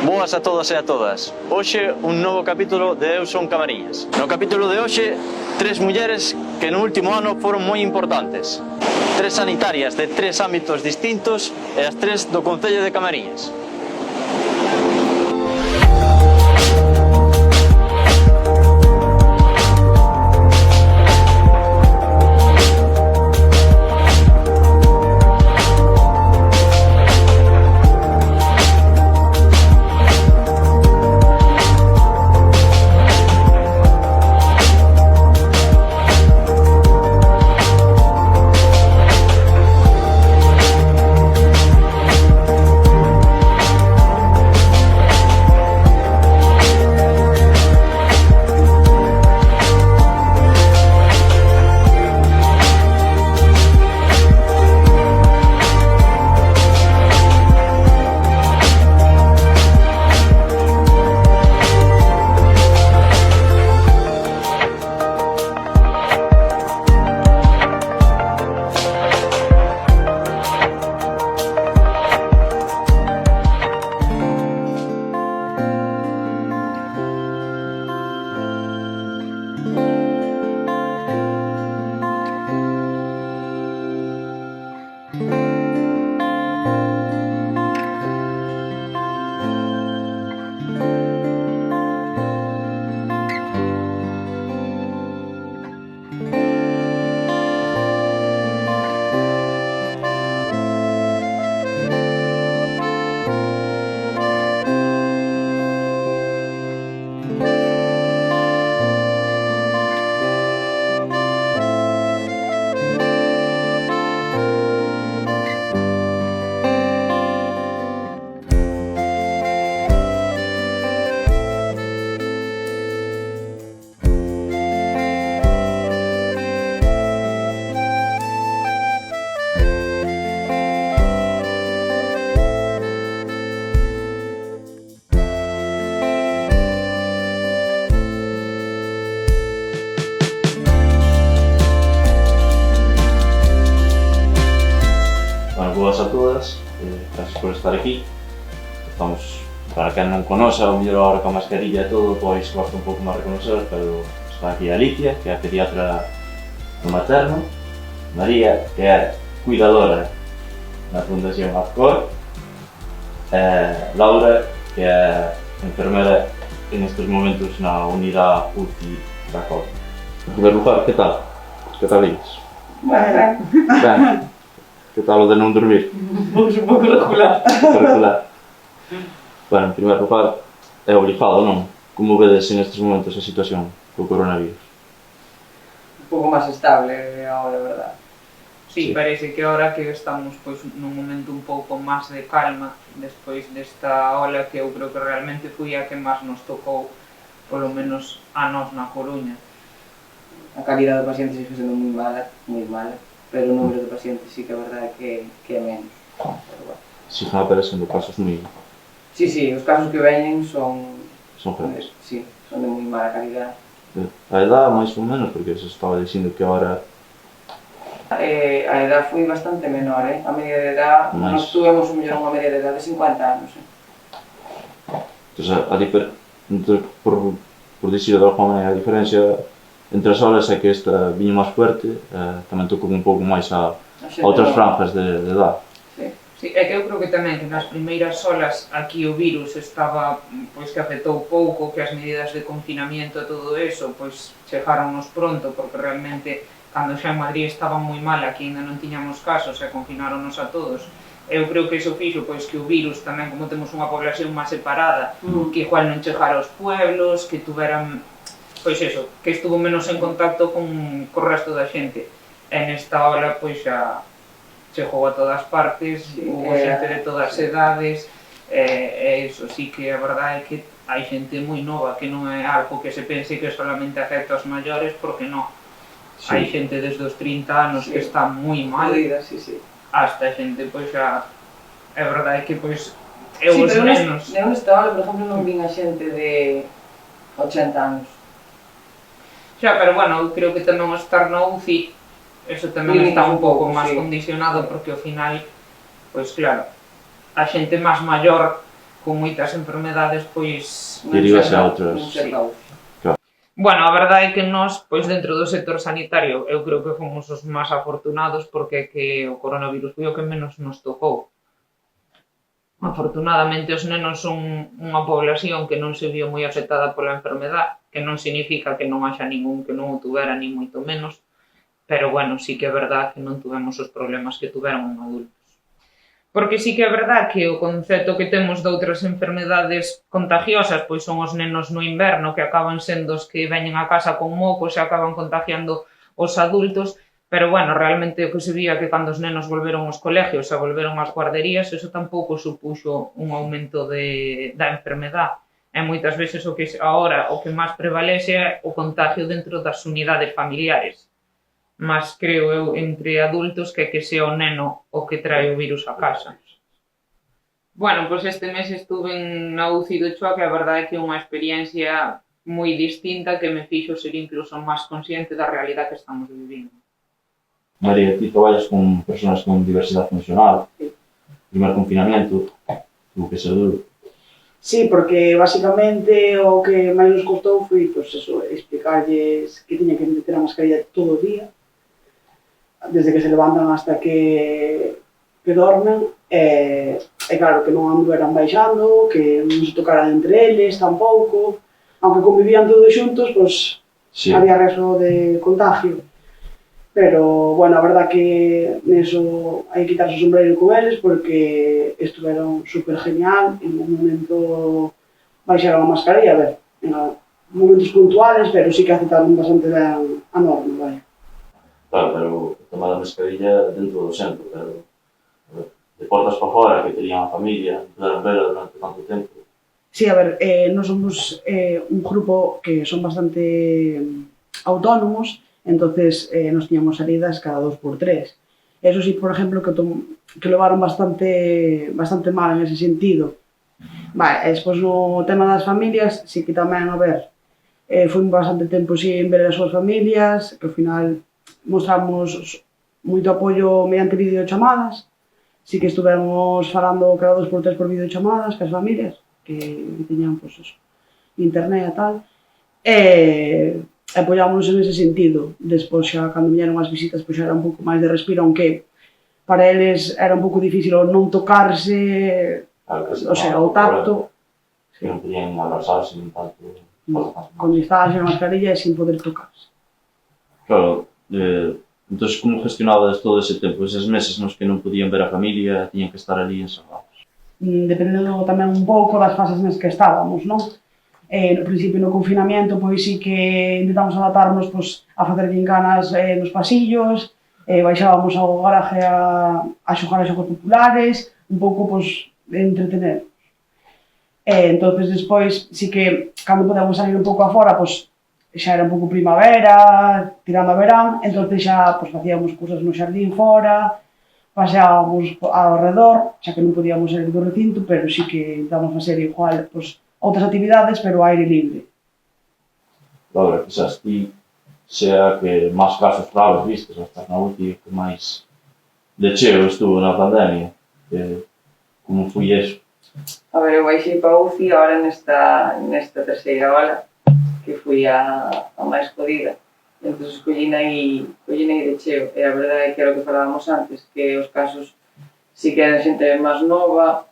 Boas a todos e a todas. Hoxe un novo capítulo de Eu son Camariñas. No capítulo de hoxe, tres mulleres que no último ano foron moi importantes. Tres sanitarias de tres ámbitos distintos e as tres do Concello de Camariñas. Boas a todas, gracias por estar aquí. Estamos, para quen non conoce, ao mellor agora con a mascarilla e todo, pois gosta un pouco máis reconocer, pero está aquí Alicia, que é a pediatra do materno, María, que é cuidadora na Fundación Azcor, Laura, que é enfermera en estes momentos na unidade UCI da COVID. En primeiro lugar, que tal? Que tal ides? Ben. Que tal o de non dormir? Pois un pouco regular. Regular. Bueno, en primeiro lugar, é obligado, non? Como vedes nestes momentos a situación co coronavirus? Un pouco máis estable agora, verdad? Sí, parece que ahora que estamos pois nun momento un pouco máis de calma despois desta ola que eu creo que realmente foi a que máis nos tocou, polo menos a nós na Coruña. A calidad do paciente sigue sendo moi mala, pero o número de pacientes sí que é verdade que é menos. Pero, bueno. Si están aparecendo casos moi... Sí, os casos que veñen son graves. Sí, son de moi mala calidad. A edad, máis ou menos, porque se estaba dicindo que agora... A edad foi bastante menor, A media de edad, nós tuvemos unha media de edad de 50 anos, Entón, por dicir de alguma maneira, a diferencia entre as olas é que esta viña máis fuerte, tamén tocou un pouco máis a outras franjas de edad. Sí, é que eu creo que tamén que nas primeiras olas aquí o virus estaba, pois que afectou pouco, que as medidas de confinamiento e todo eso, pois chegaronnos pronto, porque realmente cando xa en Madrid estaba moi mal, aquí ainda non tiñamos casos e confinaronnos a todos. Eu creo que iso fixo pois que o virus tamén, como temos unha población máis separada, que igual non chegara aos pueblos, que tuveran, pois eso, que estuvo menos en contacto con o resto da xente. E nesta ola pois xa chegou a todas partes, hubo xente de todas as edades, e iso sí que a verdade é que hai xente moi nova, que non é algo que se pense que solamente afecta aos maiores, porque non. Hai xente desde os 30 anos que está moi mal, hasta xente pois xa, é verdade que pois eu os nenos... Sí, pero nesta hora, por exemplo, non vin a xente de 80 anos. Xa, pero bueno, eu creo que tamén o estar na UCI, eso tamén está un pouco máis condicionado, porque ao final, pois claro, a xente máis maior con moitas enfermedades, pois Derívase a outros. Non ser da UCI. bueno, a verdade é que nós, pois dentro do sector sanitario, eu creo que fomos os máis afortunados porque que o coronavirus foi o que menos nos tocou. Afortunadamente os nenos son unha población que non se viu moi afectada pola enfermedade, que non significa que non haxa ningún que non o tuvera, ni moito menos, pero bueno, sí que é verdad que non tuvemos os problemas que tuveron en adultos. Porque sí que é verdad que o concepto que temos de outras enfermedades contagiosas pois son os nenos no inverno que acaban sendo os que veñen a casa con mocos e acaban contagiando os adultos, pero bueno, realmente o que se vía que cando os nenos volveron aos colegios e volveron ás guarderías, eso tampouco supuxo un aumento da enfermedade. E moitas veces o que agora o que máis prevalece é o contagio dentro das unidades familiares. Mas creo eu entre adultos que sea o neno o que trae o virus a casa. Bueno, pois este mes estuve na UCI do Choa, que a verdade é que é unha experiencia moi distinta que me fixo ser incluso máis consciente da realidade que estamos vivindo. María, ti traballas con persoas con diversidade funcional. Primer confinamento, tuvo que ser duro. Sí, porque basicamente o que máis nos costou foi pues, eso, explicarlles que tiña que meter a mascarilla todo o día, desde que se levantan hasta que dormen, e claro, que non anduveran baixando, que non se tocaran entre eles tampouco, aunque convivían todos xuntos, pues sí, había riesgo de contagio. Pero, bueno, a verdad que neso hai que quitarse o sombreiro con eles porque estuveron super genial, en un momento baixaron a mascarilla, a ver, en momentos puntuales, pero sí que aceptaron bastante ben a norma, vaya. Claro, pero tomar a mascarilla dentro do centro, pero de portas para fora, que terían a familia, puderan verla durante tanto tempo. Sí, a ver, nós somos un grupo que son bastante autónomos, entonces nos tiñamos salidas cada 2x3. Eso sí, por ejemplo, que levaron bastante mal en ese sentido. Vale, despois no tema das familias, sí que tamén, a ver, foi bastante tempo sin ver as súas familias, que ao final mostramos moito apoio mediante videochamadas. Sí que estuvemos falando cada 2x3 por videochamadas cas familias, que teñan, pois, eso, internet e tal. E apoiámonos en ese sentido. Despois xa, cando viñeron as visitas, pois era un pouco máis de respiro, aunque para eles era un pouco difícil o non tocarse, o sea, o tacto. Que non podían abrazarse nin tanto. Con distancia, mascarilla e sin poder tocarse. Claro, entón, como gestionabas todo ese tempo, eses meses nos que non podían ver a familia, tiñan que estar ali encerrados? Dependendo tamén un pouco das fases nas que estábamos, non? No principio, no confinamento, pois sí que intentamos adaptarnos pois, a facer gincanas nos pasillos, baixábamos ao garaje a xogar a xogos populares, un pouco pois, de entretener. Entonces, despois, sí que, cando podemos salir un pouco afora, pois, xa era un pouco primavera, tirando a verán, entonces xa pois, facíamos cousas no xardín fora, paseábamos ao redor, xa que non podíamos sair do recinto, pero sí que intentamos facer igual pois, outras actividades, pero ao aire libre. Laura, quizás ti sea que máis casos graves vistes, estás na UCI, que máis de cheo estuvo na pandemia. Como foi eso? A ver, eu baixei para a UCI agora nesta terceira ola, que fui a máis jodida. Entón, collina aí de cheo. E a verdade é que era o que falábamos antes, que os casos sí que eran xente máis nova,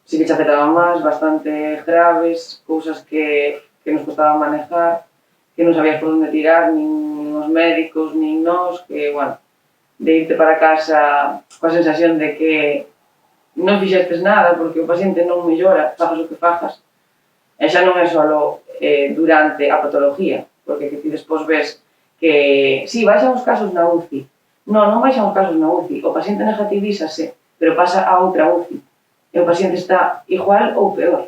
sí que te afectaban máis, bastante graves, cousas que nos costaba manejar, que non sabías por onde tirar, nin os médicos, nin nós, que, bueno, de irte para casa coa sensación de que non fixestes nada, porque o paciente non mellora, fagas o que fagas. E xa non é só durante a patología, porque que ti despois ves que, si, baixan os casos na UCI. Non baixan os casos na UCI, o paciente negativízase, pero pasa a outra UCI. E o paciente está igual ou peor.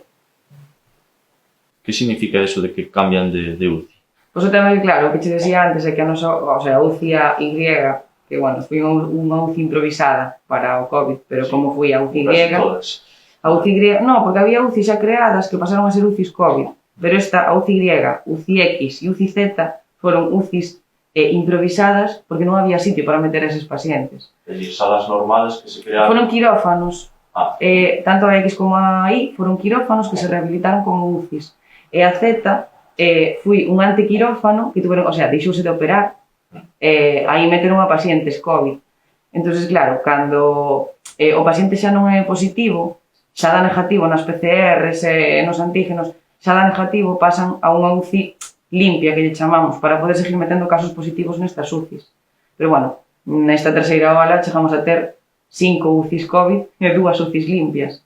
Que significa eso de que cambian de UCI? Pois o tema é claro, o que che decía antes é que a nosa, o sea, a UCI a Y, que, bueno, foi unha UCI improvisada para o COVID, pero como foi a UCI Y... A UCI Y, non, porque había UCI xa creadas que pasaron a ser UCIs COVID, pero esta, a UCI Y, UCI X e UCI Z foron UCIs improvisadas porque non había sitio para meter a eses pacientes. E salas normales que se crearon... Foron quirófanos Tanto a X como a Y foron quirófanos que se rehabilitaron como UCIs. E a Z foi un antiquirófano que tuveron, o sea, deixouse de operar, aí meteron a pacientes COVID. Entón, claro, cando o paciente xa non é positivo, xa dá negativo nas PCRs e nos antígenos, xa dá negativo, pasan a unha UCI limpia, que lle chamamos, para poder seguir metendo casos positivos nestas UCIs. Pero, bueno, nesta terceira ola chegamos a ter 5 UCIs COVID e 2 UCIs limpias.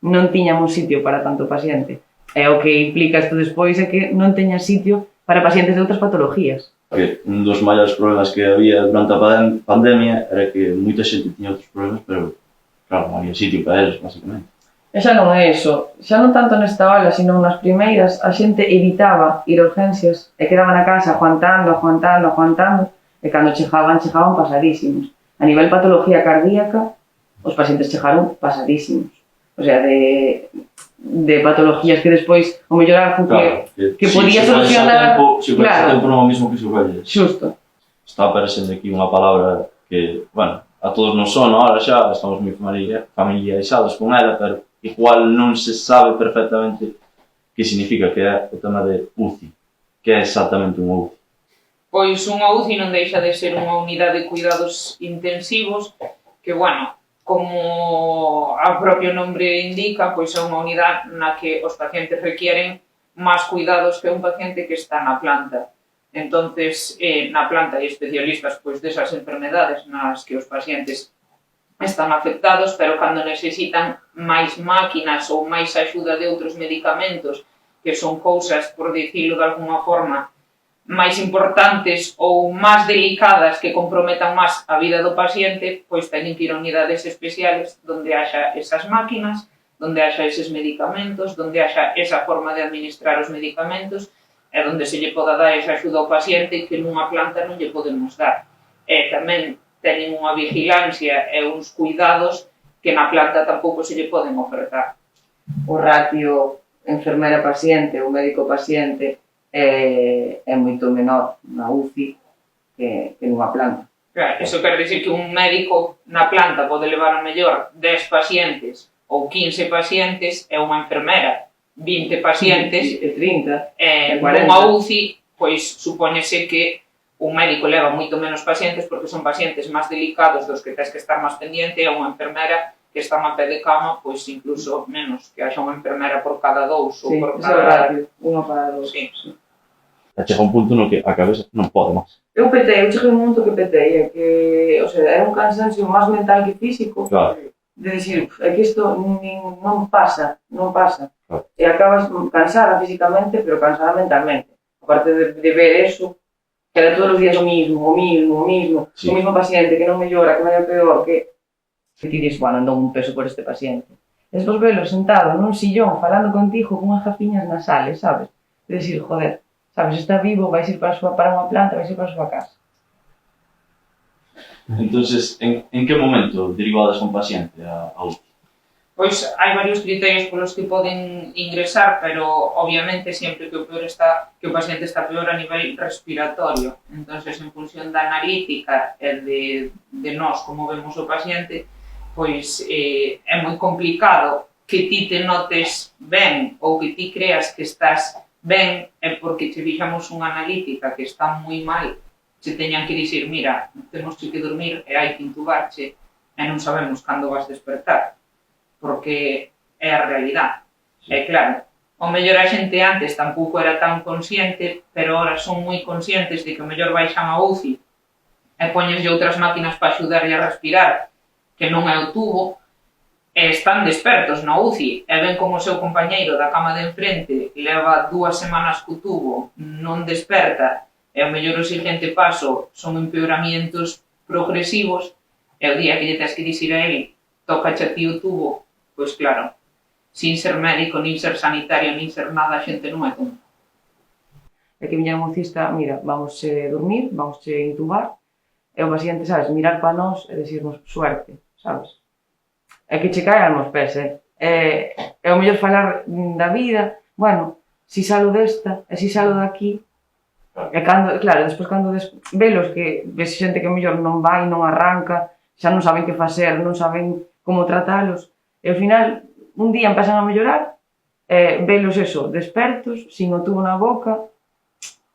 Non tiñamos sitio para tanto paciente. E o que implica isto despois é que non teña sitio para pacientes de outras patologías. Porque un dos maiores problemas que había durante a pandemia era que moita xente tiña outros problemas, pero, claro, non había sitio para eles, basicamente. E xa non é iso, xa non tanto nesta ola, sino nas primeiras, a xente evitaba ir a urgencias e quedaba na casa aguantando, e cando chegaban pasadísimos. A nivel patología cardíaca, os pacientes chegaron pasadísimos. O sea, de patologías que despois o mellor algo que podía solucionar... Se o tempo non é o mismo que se o vello. Xusto. Está aparecendo aquí unha palabra que, bueno, a todos nos sona, ahora xa estamos moi familiarizados con ela, pero igual non se sabe perfectamente que significa, que é o tema de UCI. Que é exactamente unha UCI? Pois unha UCI non deixa de ser unha unidade de cuidados intensivos que, bueno, como o propio nombre indica, pois é unha unidade na que os pacientes requieren máis cuidados que un paciente que está na planta. Entonces, na planta hai especialistas pois desas enfermedades nas que os pacientes están afectados, pero cando necesitan máis máquinas ou máis axuda de outros medicamentos, que son cousas, por dicilo de alguna forma, máis importantes ou máis delicadas que comprometan máis a vida do paciente, pois teñen que ir a unidades especiales onde haxa esas máquinas, onde haxa eses medicamentos, onde haxa esa forma de administrar os medicamentos e onde se lle poda dar esa axuda ao paciente que nunha planta non lle podemos dar. E tamén teñen unha vigilancia e uns cuidados que na planta tampouco se lle poden ofertar. O ratio enfermera-paciente ou médico-paciente é moito menor na UCI que nunha planta. Claro, iso quer dizer que un médico na planta pode levar a mellor 10 pacientes ou 15 pacientes e unha enfermera 20 pacientes e 30 e 40. Nunha UCI, pois supóñese que un médico leva moito menos pacientes porque son pacientes máis delicados dos que tens que estar máis pendiente e unha enfermera que está a pé de cama, pois incluso menos, que haxa unha enfermera por cada 2 ou por cada... ratio, unha para 2. Sí. Chega un punto no que a cabeza non pode máis. Eu cheguei un momento que petei, que, o sea, era un cansancio máis mental que físico, Claro. de decir, é que isto non pasa. Claro. E acabas cansada físicamente, pero cansada mentalmente. Aparte de ver eso, que era todos os días o mismo, Sí. o mismo paciente, que non mellora, que vai a peor, que ti dis, bueno, non un peso por este paciente. Despois velo sentado nun sillón, falando contigo con unhas gafiñas nasales, sabes? De decir, joder, sabes, está vivo, vais ir para unha planta, vais ir para a súa casa. Entonces, en que momento derivades un paciente a UCI? Pois hai varios criterios polos que poden ingresar, pero obviamente sempre que o paciente está peor a nivel respiratorio. Entonces, en función da analítica e de nós como vemos o paciente, pois é moi complicado que ti te notes ben ou que ti creas que estás ben é porque te fixamos unha analítica que está moi mal, se teñan que dicir, mira, temos que dormir e hai que intubarche e non sabemos cando vas despertar, porque é a realidade. E claro, o mellor a xente antes tampouco era tan consciente, pero ahora son moi conscientes de que o mellor baixan a UCI e poñenlle outras máquinas para axudarlle a respirar, que non é o tubo, e están despertos na UCI, e ven como o seu compañeiro da cama de enfrente leva 2 semanas co tubo, non desperta, e o mellor o seguinte paso son empeoramientos progresivos, e o día que lle tens que dicir a ele, toca a ti o tubo, pois claro, sin ser médico, nin ser sanitario, nin ser nada, a xente non é tonta. É que viña un mocista, mira, vamos dormir, vamos intubar, e o paciente, sabes, mirar para nós e decirnos suerte, sabes? É que che caen nos pés, é o mellor falar da vida, bueno, si salo desta, e si salo daqui, e cando, claro, despois cando velos que ves xente que o mellor non vai, non arranca, xa non saben que facer, non saben como tratalos, E ao final, un día empezan a mellorar, velos eso, despertos, sin o tubo na boca,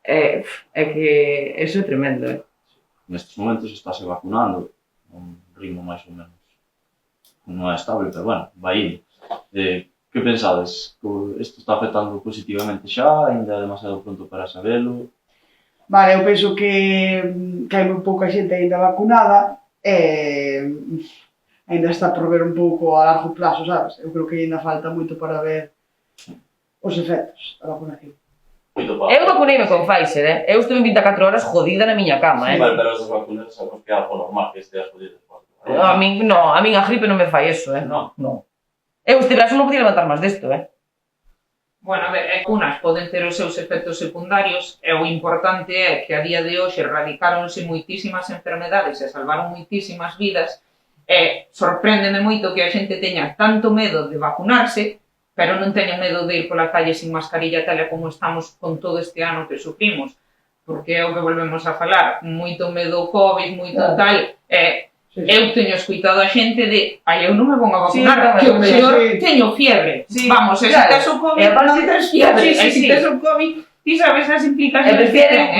é que eso é tremendo, Nestes momentos estáse vacunando a un ritmo máis ou menos non é estable, pero bueno, vai indo. Que pensades? Isto está afectando positivamente xa? Ainda é demasiado pronto para sabelo? Vale, eu penso que hai moi pouca xente ainda vacunada e ainda está por ver un pouco a largo plazo, sabes? Eu creo que ainda falta moito para ver os efectos da vacunación. Eu vacuneime con Pfizer, Eu estuve 24 horas jodida na miña cama, Vale, pero as vacunas sabemos que é algo normal que esteas jodido. A min a gripe non me fai eso, Non. Eu este brazo non podía levantar máis desto, Bueno, a ver, as vacunas poden ter os seus efectos secundarios e o importante é que a día de hoxe erradicáronse moitísimas enfermedades e salvaron moitísimas vidas e sorpréndeme moito que a xente teña tanto medo de vacunarse pero non teña medo de ir pola calle sin mascarilla tal e como estamos con todo este ano que sufrimos porque é o que volvemos a falar, moito medo ao COVID, moito tal eu teño escuitado a xente de eu non me vou a vacunar, que o mellor teño fiebre. Vamos, se tes o COVID, non tes fiebre. E se tes o COVID, ti sabes as implicacións que ten.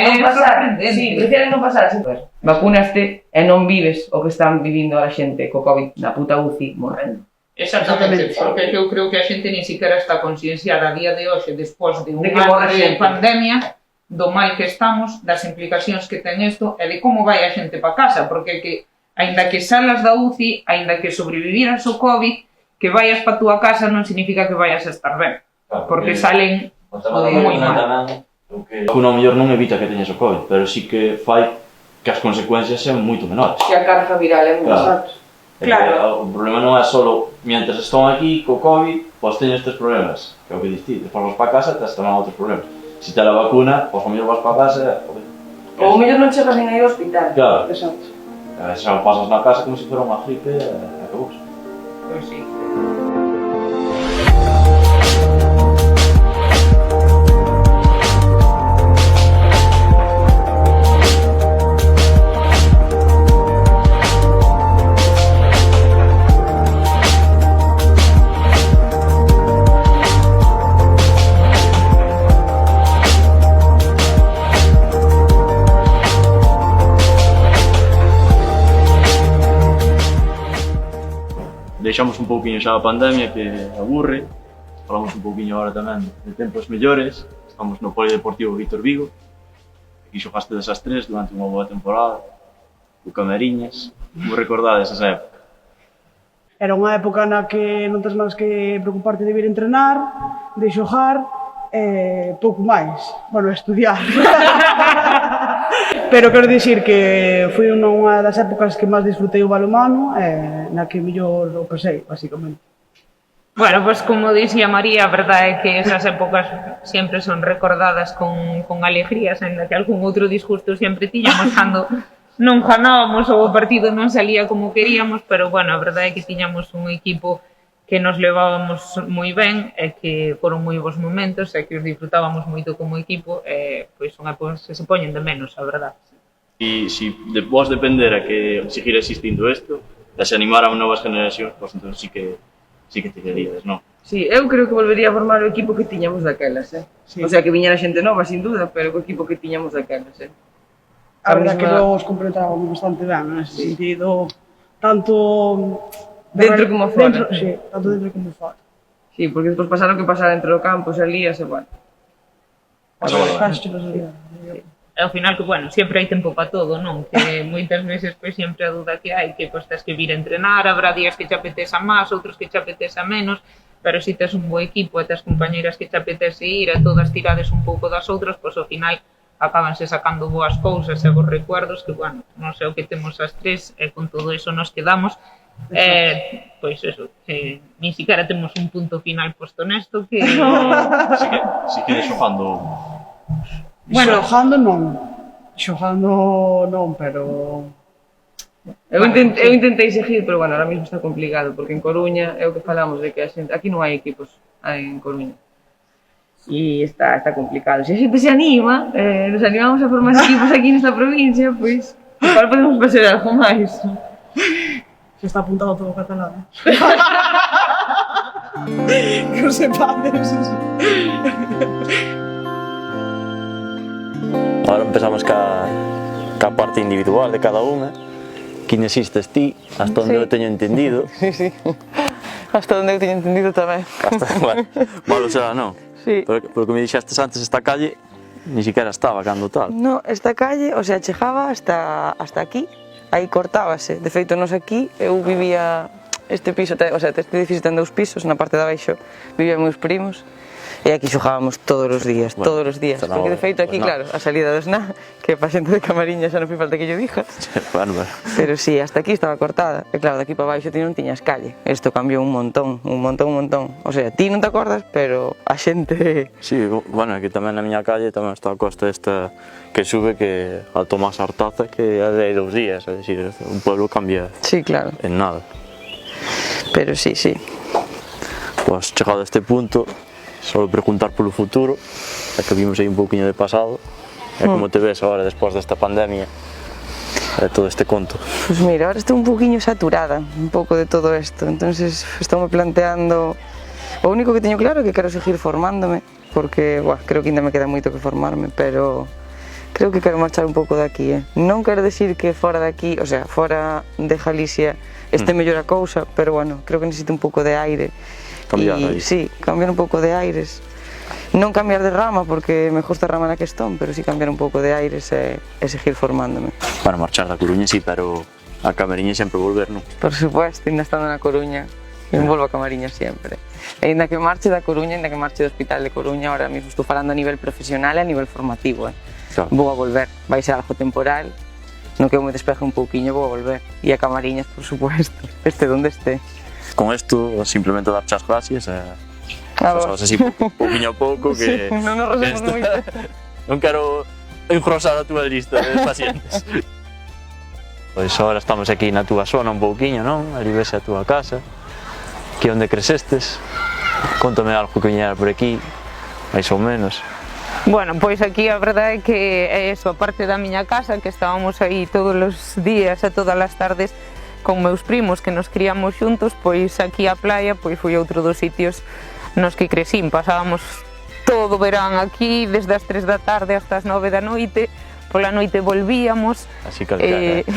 Prefieren non pasar así. Vacúnaste e non vives o que están vivindo a xente co COVID na puta UCI morrendo. Exactamente, porque eu creo que a xente nin siquiera está concienciada a día de hoxe, despois de un ano de pandemia, do mal que estamos, das implicacións que ten isto e de como vai a xente pa casa, porque que aínda que salas da UCI, aínda que sobreviviras ao COVID, que vayas pa túa casa non significa que vayas a estar ben, porque salen moi mal. A vacuna ao mellor non evita que teñas o COVID, pero sí que fai que as consecuencias sean moito menores. Que a carga viral é moi alta. Claro. O problema non é só, mientras están aquí co COVID, pois teño estes problemas, que é o que diste, despois vas pa casa e tes tamén outros problemas. Se te la vacuna, pois ao mellor vas pa casa e... Ou ao mellor non chegas nin aí ao hospital. Claro. Exacto. Xa o pasas na casa como se fora unha gripe e acabou. Pois sí. Deixamos un pouquiño xa a pandemia que aburre, falamos un pouquiño agora tamén de tempos mellores, estamos no Polideportivo Víctor Vigo, aquí xogaste desas tres durante unha boa temporada, o Camariñas, como recordades esa época? Era unha época na que non tes máis que preocuparte de vir entrenar, de xogar, pouco máis, bueno, estudiar. Pero quero dicir que foi unha das épocas que máis disfrutei o balonmano e na que mellor o pasei, basicamente. Bueno, pues como dicía María, a verdade é que esas épocas sempre son recordadas con alegrías, ainda que algún outro disgusto sempre tiñamos cando non ganábamos ou o partido non salía como queríamos, pero bueno, a verdade é que tiñamos un equipo que nos levábamos moi ben e que foron moi bons momentos e que os disfrutábamos moito como equipo e pois son épocas que se poñen de menos, a verdade. E se de vos dependera que seguir existindo isto, de se animaran novas generacións, pois entón sí que te queríades, non? Sí, eu creo que volvería a formar o equipo que tiñamos daquelas, Sí. O sea, que viñera xente nova, sin duda, pero o equipo que tiñamos daquelas, A verdade que nos completábamos bastante ben, nese sentido, tanto... Dentro como fora. Sí, tanto dentro como fora. Sí, porque despois pasaron que pasar entre o campo, salías e, bueno. E ao final, que, bueno, sempre hai tempo para todo, non? Que moitas veces, pois, sempre a duda que hai, que pois tens que vir a entrenar, habrá días que te apeteza máis, outros que te apeteza menos, pero se tes un bo equipo e tes compañeiras que te apetece ir e todas tirades un pouco das outras, pois ao final acabanse sacando boas cousas e bons recuerdos que, bueno, non sei o que temos as tres e con todo iso nos quedamos. Pois eso, ni siquiera temos un punto final posto nesto que... Si que xogando... Bueno, xogando non, pero... Eu intentei seguir, pero bueno, ahora mismo está complicado, porque en Coruña é o que falamos de que a xente... Aquí non hai equipos en Coruña. E está complicado. Se a xente se anima, nos animamos a formar equipos aquí nesta provincia, pois igual podemos facer algo máis. que está apuntado todo catalán. Que os sepades. Ahora empezamos ca parte individual de cada unha. Quín existes ti, hasta onde eu teño entendido. Sí. Hasta onde eu teño entendido tamén. Bueno, malo será, non? Sí. Porque me dixestes antes, esta calle ni siquiera estaba cando tal. No, esta calle, o sea, chegaba hasta aquí, aí cortábase. De feito, nos aquí, eu vivía este piso, o sea, este edificio ten 2 pisos, na parte de abaixo vivían meus primos, e aquí xogábamos todos os días, Bueno, todos os días. Porque de feito aquí, pues claro, a salida do SNA, que pa xente de Camariñas xa non fai falta que yo diga. Bueno, Pero sí, hasta aquí estaba cortada. E claro, de aquí para baixo ti non tiñas calle. Isto cambiou un montón. O sea, ti non te acordas, pero a xente... sí, bueno, que tamén na miña calle tamén está a costa esta que sube que a Tomás Artaza, que é de 2 días, é dicir, un pueblo cambia Sí, claro. en nada. Pero sí. Pois chegado a este punto, solo preguntar polo futuro, é que vimos aí un pouquiño de pasado, e como te ves agora despois desta pandemia, de todo este conto. Pues mira, ahora estou un poquinho saturada, un pouco de todo isto. Entonces, estou me planteando... O único que teño claro é que quero seguir formándome, porque, creo que ainda me queda moito que formarme, pero creo que quero marchar un pouco de aquí, Non quero decir que fora de aquí, o sea, fora de Galicia, este mellor a cousa, pero bueno, creo que necesito un pouco de aire. Cambiar aí. Sí, cambiar un pouco de aires. Non cambiar de rama, porque me gusta a rama na que estón, pero sí cambiar un pouco de aires e seguir formándome. Para marchar da Coruña, sí, pero a Camariña sempre volver, non? Por supuesto, ainda estando na Coruña, me volvo a Camariñas sempre. E ainda que marche da Coruña, ainda que marche do Hospital de Coruña, ahora mesmo estou falando a nivel profesional e a nivel formativo. Claro. Vou a volver, vai ser algo temporal, no que eu me despeje un pouquiño vou a volver. E a Camariñas, por supuesto, este donde este. Con isto, simplemente dar as gracias e pasamos así pouquiño a pouco que... Sí, non nos resemos moito. Non quero engrosar a túa lista de pacientes. Pois agora estamos aquí na túa zona un pouquiño, non? Ali vese a túa casa. Aquí onde crecestes. Contame algo que viñera por aquí, máis ou menos. Bueno, pois aquí a verdade é que é eso, a parte da miña casa, que estábamos aí todos os días e todas as tardes con meus primos que nos criamos xuntos, pois aquí a playa pois foi outro dos sitios nos que crecín. Pasábamos todo o verán aquí, desde as 3 da tarde hasta as 9 da noite, pola noite volvíamos. Así calquera.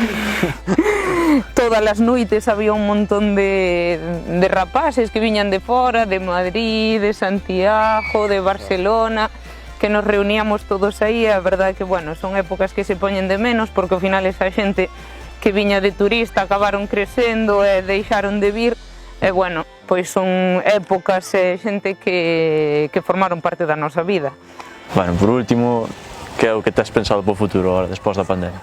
Todas as noites había un montón de rapaces que viñan de fora, de Madrid, de Santiago, de Barcelona, que nos reuníamos todos aí. A verdade que, bueno, son épocas que se poñen de menos, porque ao final esa xente que viña de turista acabaron crecendo e deixaron de vir, e bueno, pois son épocas e xente que formaron parte da nosa vida. Bueno, por último, que é o que tes pensado para o futuro agora, despois da pandemia?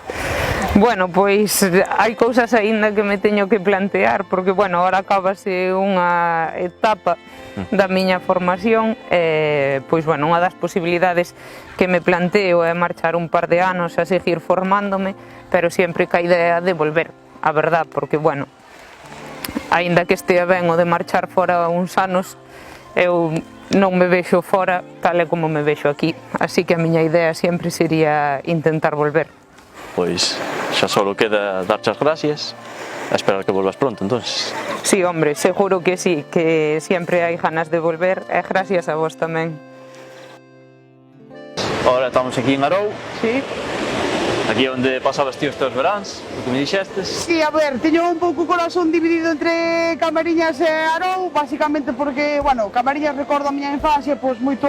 Bueno, pois hai cousas aínda que me teño que plantear, porque, bueno, agora acabase unha etapa da miña formación, pois, bueno, unha das posibilidades que me planteo é marchar un par de anos a seguir formándome, pero sempre ca idea de volver, a verdad, porque, bueno, aínda que estea ben o de marchar fora uns anos, eu non me vexo fora tal e como me vexo aquí, así que a miña idea sempre sería intentar volver. Pois xa só queda darche as gracias e esperar que volvas pronto, entonces. Sí, hombre, seguro que sí, que sempre hai ganas de volver, e gracias a vos tamén. Ahora estamos aquí en Arou, Sí. aquí onde pasabas ti os teus veráns, o que me dixestes. Sí, a ver, teño un pouco o corazón dividido entre Camariñas e Arou, basicamente porque, bueno, Camariñas recordo a miña infancia, pois moito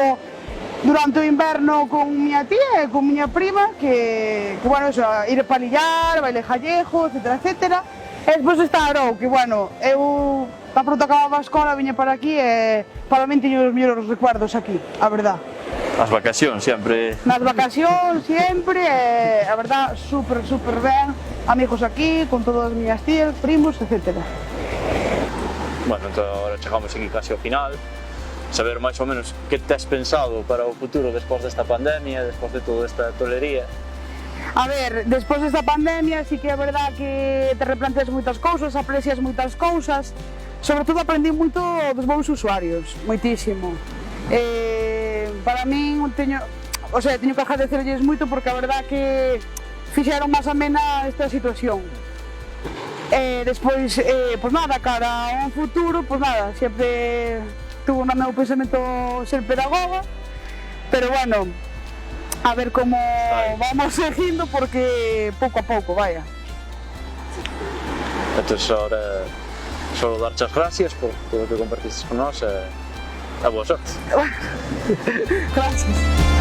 durante o inverno con miña tía e con miña prima, que bueno, eso, ir a palillar, baile gallego, etcétera. E despois está Arou, que bueno, eu tan pronto acababa a escola, viña para aquí e para min teño os mellores recuerdos aquí, a verdad. As vacacións sempre... Nas vacacións, sempre, a verdad, super ben, amigos aquí, con todas as miñas tías, primos, etcétera. Bueno, entón agora chegamos aquí casi ao final. Saber máis ou menos que tes pensado para o futuro despois desta pandemia, despois de toda esta tolería. A ver, despois desta pandemia sí que é verdad que te replanteas moitas cousas, aprecias moitas cousas. Sobre todo aprendí moito dos meus usuarios, moitísimo. Para min teño que agradecerlles moito porque a verdad que fixeron máis amena esta situación. Despois, pois nada, cara a un futuro, pois nada, sempre tuvo no meu pensamento ser pedagoga, pero bueno, a ver como vamos seguindo, porque pouco a pouco, vaya. Entonces ahora solo darte las gracias por todo lo que compartiste con nosotros. A boa sorte. Gracias.